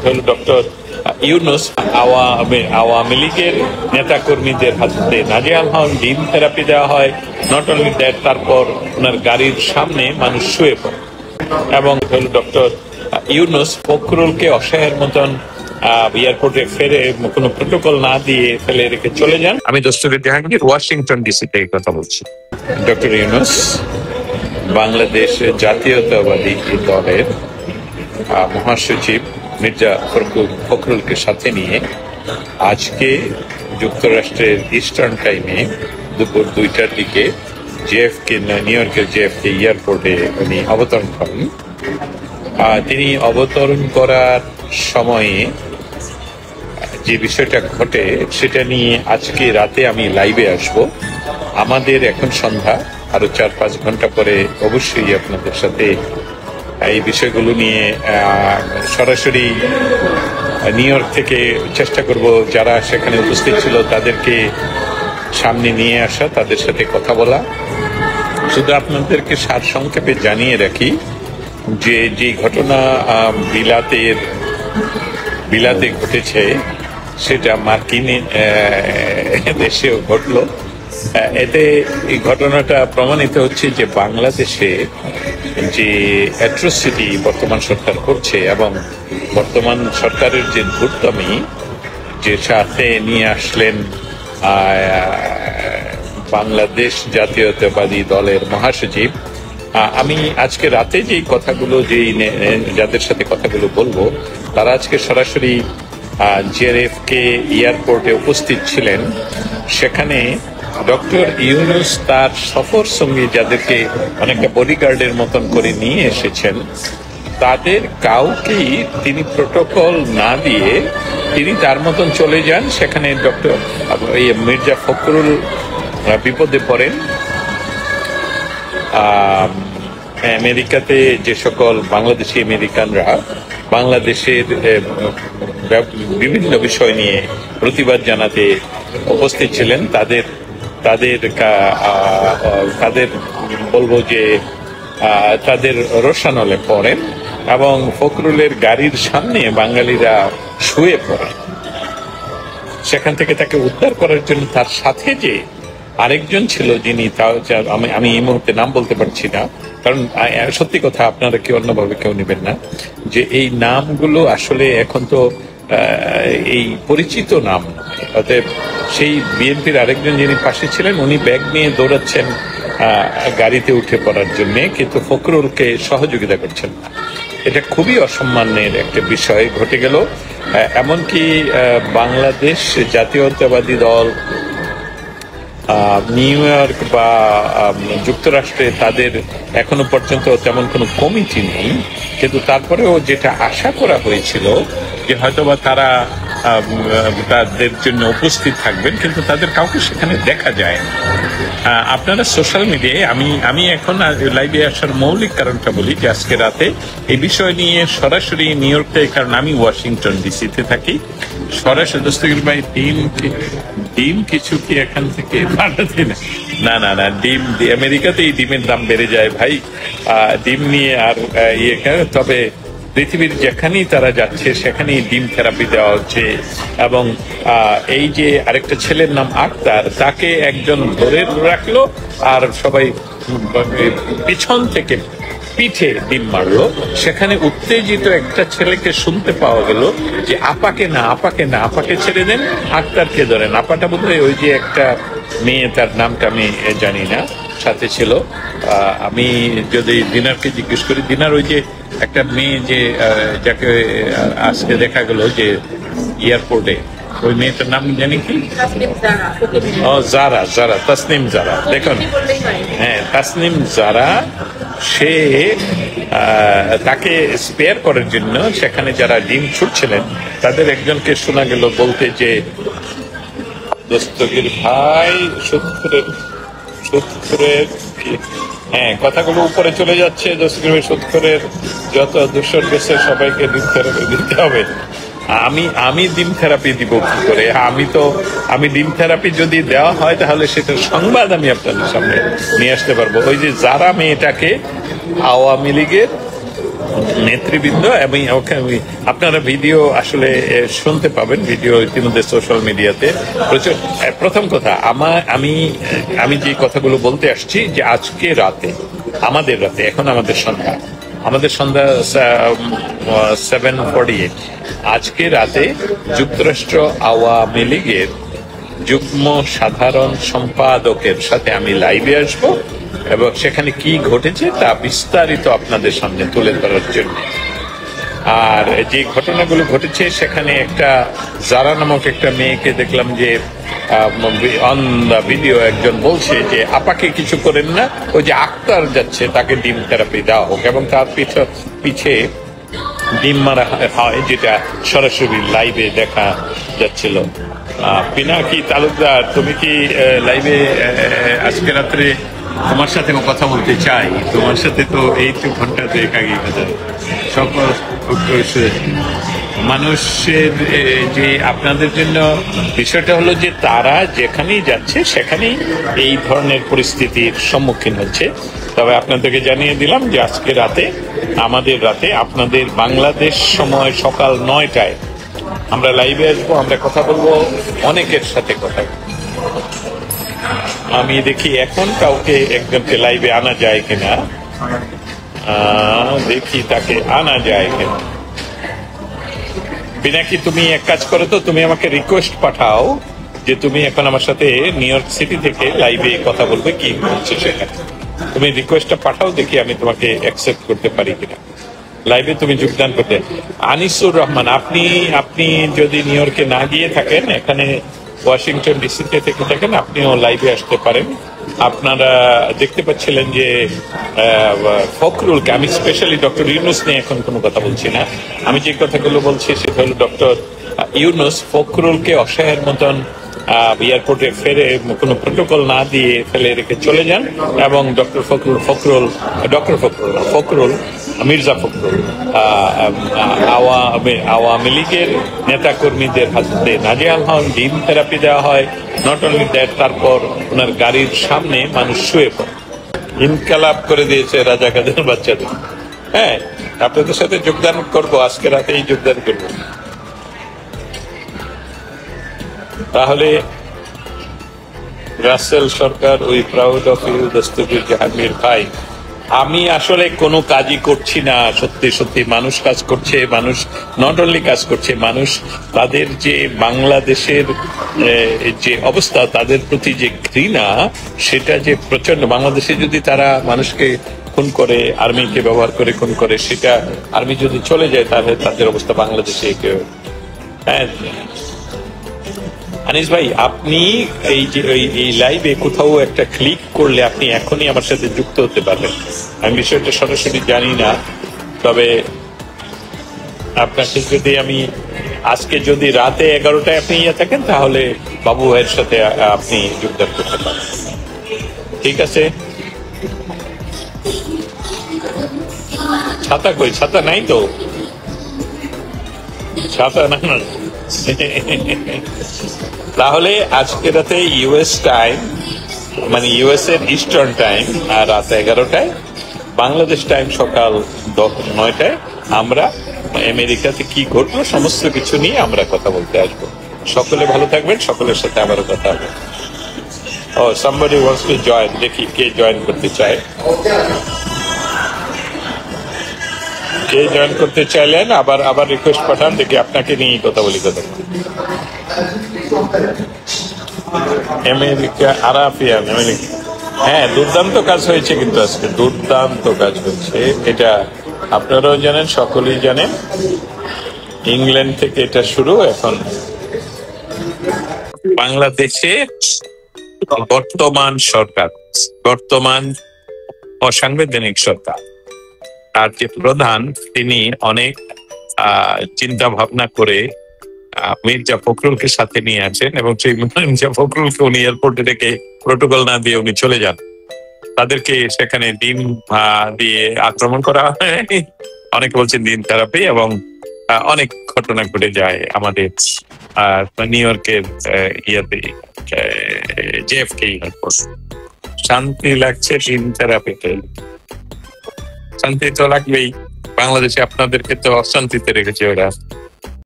হলো ডক্টর ইউনূস আওয়ামী লীগের নেতা কর্মীদের হাতে নাজেহাল হন, ডিম থেরাপি দেওয়া হয়। নট অনলি দ্যাট, তারপর ওনার গাড়ির সামনে মানুষ শুয়ে পড়ে এবং হলো ডক্টর ইউনূস ফখরুলকে অসহায়ের মতন এয়ারপোর্টে ফেরে কোনো প্রোটোকল না দিয়ে ফেলে রেখে চলে যান। আমি দস্তগীর জাহাঙ্গীর, ওয়াশিংটন ডিসি থেকে কথা বলছি। ডক্টর ইউনূস বাংলাদেশ জাতীয়তাবাদী দলের মহাসচিব মির্জা ফখরুলকে সাথে নিয়ে আজকে যুক্তরাষ্ট্রের ইস্টার্ন টাইমে দুপুর 2টার দিকে নিউ ইয়র্কের জেএফকে এয়ারপোর্টে উনি অবতরণ করেন। তিনি অবতরণ করার সময়ে যে বিষয়টা ঘটে সেটা নিয়ে আজকে রাতে আমি লাইভে আসব। আমাদের এখন সন্ধ্যা, আরো 4-5 ঘন্টা পরে অবশ্যই আপনাদের সাথে এই বিষয়গুলো নিয়ে সরাসরি নিউ ইয়র্ক থেকে চেষ্টা করব যারা সেখানে উপস্থিত ছিল তাদেরকে সামনে নিয়ে আসা, তাদের সাথে কথা বলা। শুধু আপনাদেরকে সারসংক্ষেপে জানিয়ে রাখি যে ঘটনা বিলাতে ঘটেছে সেটা মার্কিন দেশেও ঘটলো। এতে এই ঘটনাটা প্রমাণিত হচ্ছে যে বাংলাদেশে যে অ্যাট্রোসিটি বর্তমান সরকার করছে এবং বর্তমান সরকারের যে ধূর্তমি যে সাথে নিয়ে আসলেন বাংলাদেশ জাতীয়তাবাদী দলের মহাসচিব। আমি আজকে রাতে যেই কথাগুলো যাদের সাথে কথাগুলো বলবো তারা আজকে সরাসরি জেএফকে এয়ারপোর্টে উপস্থিত ছিলেন। সেখানে ডক্টর ইউনূস তার সফর সঙ্গী যাদেরকে অনেকটা বডিগার্ডের মতন করে নিয়ে এসেছেন তাদের কাউকেই তিনি প্রোটোকল না দিয়ে তিনি তার মতন চলে যান। সেখানে ডক্টর মির্জা ফখরুল বিপদে পড়েন। আমেরিকাতে যে সকল বাংলাদেশি আমেরিকানরা বাংলাদেশের বিভিন্ন বিষয় নিয়ে প্রতিবাদ জানাতে উপস্থিত ছিলেন তাদের বলবো যে তাদের রোষানলে পড়েন এবং ফখরুলের গাড়ির সামনে বাঙালিরা শুয়ে পড়ে। সেখান থেকে তাকে উদ্ধার করার জন্য তার সাথে যে আরেকজন ছিল যিনি আমি এই মুহূর্তে নাম বলতে পারছি না, কারণ সত্যি কথা আপনারা কেউ অন্যভাবে কেউ নেবেন না যে এই নামগুলো আসলে এখন তো এই পরিচিত নাম নয়। অতএব সেই বিএনপির আরেকজন যিনি পাশে ছিলেন উনি ব্যাগ নিয়ে দৌড়াচ্ছেন গাড়িতে উঠে পড়ার জন্য, কিন্তু ফখরুলকে সহযোগিতা করছেন না। এটা খুবই অসম্মানের একটা বিষয় ঘটে গেল। এমনকি বাংলাদেশ জাতীয়তাবাদী দল নিউ ইয়র্ক বা যুক্তরাষ্ট্রে তাদের এখনো পর্যন্ত তেমন কোনো কমিটি নেই, কিন্তু তারপরেও যেটা আশা করা হয়েছিল যে হয়তোবা তারা তাদের জন্য উপস্থিত থাকবেন, কিন্তু তাদের কাউকে সেখানে দেখা যায় না। আপনারা সোশ্যাল মিডিয়ায় আমি এখন লাইভে আসার মৌলিক কারণটা বলি যে আজকে রাতে এই বিষয় নিয়ে সরাসরি নিউ ইয়র্ক থেকে, কারণ আমি ওয়াশিংটন ডিসিতে থাকি, সরাসরি দস্তগীর ভাই ডিম কিছু কি এখান থেকে পাঠাতে না ডিম আমেরিকাতে এই ডিমের দাম বেড়ে যায় ভাই। ডিম নিয়ে আর তবে পৃথিবীর যেখানেই তারা যাচ্ছে সেখানেই ডিম থেরাপি দেওয়া হচ্ছে। এবং এই যে আরেকটা ছেলের নাম আক্তার, তাকে একজন ধরে রাখলো আর সবাই পিছন থেকে পিঠে ডিম মারলো। সেখানে উত্তেজিত একটা ছেলেকে শুনতে পাওয়া গেল যে আপাকে ছেড়ে দেন, আক্তারকে ধরেন। আপাটা বোধহয় ওই যে একটা মেয়ে, তার নামটা আমি জানি না, সাথে ছিল। আমি যদি দিনারকে জিজ্ঞেস করি, দিনার ওই যে একটা মেয়ে যে যাকে আজকে দেখা গেল যে এয়ারপোর্টে, ওই মেয়েটার নাম জানি কি? জারা, তাসনিম জারা। দেখুন, হ্যাঁ, তাসনিম জারা, সে তাকে স্পেয়ার করার জন্য সেখানে যারা ডিম ছুটছিলেন তাদের একজনকে শোনা গেল বলতে যে দস্তগীর ভাই সূত্রের হ্যাঁ, কথাগুলো উপরে চলে যাচ্ছে। দস্তগীর ভাই সূত্রের যত দূষণ গেছে সবাইকে দিতে হবে। আমি ডিম থেরাপি দিব কি করে? আমি ডিম থেরাপি যদি দেওয়া হয় তাহলে সেটার সংবাদ আমি আপনাদের সামনে নিয়ে আসতে পারবো। ওই যে যারা মেয়েটাকে আওয়ামী লীগের নেতৃবৃন্দ এবং আপনারা ভিডিও আসলে শুনতে পাবেন, ভিডিও ইতিমধ্যে সোশ্যাল মিডিয়াতে প্রচুর। প্রথম কথা, আমি যে কথাগুলো বলতে আসছি যে আজকে রাতে, আমাদের রাতে, এখন আমাদের সন্ধ্যা 7:48, আজকে রাতে যুক্তরাষ্ট্র আওয়ামী লীগের যুগ্ম সাধারণ সম্পাদকের সাথে আমি লাইভে আসব এবং সেখানে কি ঘটেছে তা বিস্তারিত আপনাদের সামনে তুলে ধরার জন্য। আর যে ঘটনাগুলো ঘটেছে সেখানে একটা জারা নামক একটা মেয়েকে দেখলাম যে অন দা ভিডিও একজন বলছে যে আপাকে কিছু করেন না, ওই যে আক্তার যাচ্ছে তাকে ডিম থেরাপি দেওয়া হোক, এবং তার পিছে ডিম মারা হয়, যেটা সরাসরি লাইভে দেখা যাচ্ছিল। পিনাকি তালুকদার, তুমি কি লাইভে আজকে রাত্রে তোমার সাথে কথা বলতে চাই? তোমার সাথে তো এই তো ঘন্টা দুয়েক আগে কথা সকল মানুষের যে আপনাদের জন্য বিষয়টা হলো যে তারা যেখানেই যাচ্ছে সেখানেই এই ধরনের পরিস্থিতির সম্মুখীন হচ্ছে। তবে আপনাদেরকে জানিয়ে দিলাম যে আজকে রাতে, আমাদের রাতে, আপনাদের বাংলাদেশ সময় সকাল 9টায় আমরা লাইভে আসবো, আমরা কথা বলবো, অনেকের সাথে কথা বলবো। আমি দেখি এখন কাউকে একজনকে লাইভে আনা যায় কিনা, দেখি তাকে আনা যায় কিনা। পিনাকি, তুমি এক কাজ করো তো, তুমি আমাকে রিকোয়েস্ট পাঠাও যে তুমি এখন আমার সাথে নিউ ইয়র্ক সিটি থেকে লাইভে কথা বলবে, কি হচ্ছে সেখানে। তুমি রিকোয়েস্টটা পাঠাও, দেখি আমি তোমাকে অ্যাকসেপ্ট করতে পারি কিনা লাইভে তুমি যোগদান করতে। আনিসুর রহমান, আপনি যদি নিউ ইয়র্কে না গিয়ে থাকেন, এখানে ওয়াশিংটন ডিসিতে থেকে থাকেন, আপনিও লাইভে আসতে পারেন। আপনারা দেখতে পাচ্ছিলেন যে ফখরুলকে, আমি স্পেশালি ডক্টর ইউনুস নিয়ে এখন কোনো কথা বলছি না, আমি যে কথাগুলো বলছি সেটা হলো ডক্টর ইউনুস ফখরুলকে অসহায়ের মতন এয়ারপোর্টে ফেরে কোনো প্রোটোকল না দিয়ে ফেলে রেখে চলে যান, এবং ফখরুল মির্জা ফখরুল আওয়ামী লীগের নেতা কর্মীদের হাতে নাজেহাল হন, ডিম থেরাপি দেওয়া হয়, নট অনলি দ্যাট, তারপর ওনার গাড়ির সামনে মানুষ শুয়ে পড়ে। ইনকালাব করে দিয়েছে রাজাকারদের বাচ্চাদের। হ্যাঁ, আপনাদের সাথে যোগদান করবো, আজকে রাতেই যোগদান করবো। তাহলে Rasel Sarkar, we proud of you, Dastagir Jahangir ভাই, আমি আসলে কোনো কাজই করছি না, সত্যি সত্যি মানুষ কাজ করছে, মানুষ নট অনলি কাজ করছে, মানুষ তাদের যে বাংলাদেশের যে অবস্থা, তাদের প্রতি যে ঘৃণা, সেটা যে প্রচন্ড। বাংলাদেশে যদি তারা মানুষকে খুন করে, আর্মিকে ব্যবহার করে খুন করে, সেটা আর্মি যদি চলে যায় তাহলে তাদের অবস্থা বাংলাদেশে কেউ। হ্যাঁ আনিস ভাই, আপনি এই লাইভে কোথাও একটা ক্লিক করলে আপনি এখনই আমার সাথে যুক্ত হতে পারবেন। আমি বিষয়টা সরাসরি জানি না, তবে আপনাকে যদি আমি আজকে যদি রাতে 11টায় আপনি থাকেন, তাহলে বাবু ভাইয়ের সাথে আপনি যোগদান করতে পারেন। ঠিক আছে? ছাতা কই? ছাতা নাই তো, ছাতা না। তাহলে আজকে রাতে ইউএস টাইম, মানে ইউএস এর ইস্টার্ন টাইম রাত 11টায়, বাংলাদেশ টাইম সকাল 9টায় আমরা আমেরিকাতে কি ঘটলো সমস্ত কিছু নিয়ে আমরা কথা বলতে আসবো। সকলে ভালো থাকবেন, সকলের সাথে আবারও কথা হবে। ও somebody wants to join, দেখি কে জয়েন করতে চায়। কে জয়েন করতে চাইলেন আবার রিকোয়েস্ট পাঠান, দেখি আপনাকে নিয়ে কথা বলি। কথা আমেরিকা, আরাফিয়ান আমেরিকা, হ্যাঁ দুর্দান্ত কাজ হয়েছে, কিন্তু আজকে দুর্দান্ত কাজ হচ্ছে, এটা আপনারাও জানেন, সকলেই জানেন। ইংল্যান্ড থেকে এটা শুরু। এখন বাংলাদেশে বর্তমান সরকার, বর্তমান অসাংবিধানিক সরকার, তার যে প্রধান, তিনি অনেক চিন্তা ভাবনা করে মির্জা ফখরুলকে সাথে নিয়ে আছেন, এবং সেই মির্জা ফখরুলকে উনি এয়ারপোর্টে রেখে প্রোটোকল না দিয়ে উনি চলে যান। তাদেরকে সেখানে ডিম দিয়ে আক্রমণ করা হয়, অনেকে বলছেন ডিম থেরাপি, এবং অনেক ঘটনা ঘটে যায় আমাদের নিউ ইয়র্কের জেএফকে এয়ারপোর্ট। শান্তি লাগছে ডিম থেরাপিতে, শান্তি তো লাগবেই। বাংলাদেশে আপনাদেরকে তো অশান্তিতে রেখেছে ওরা।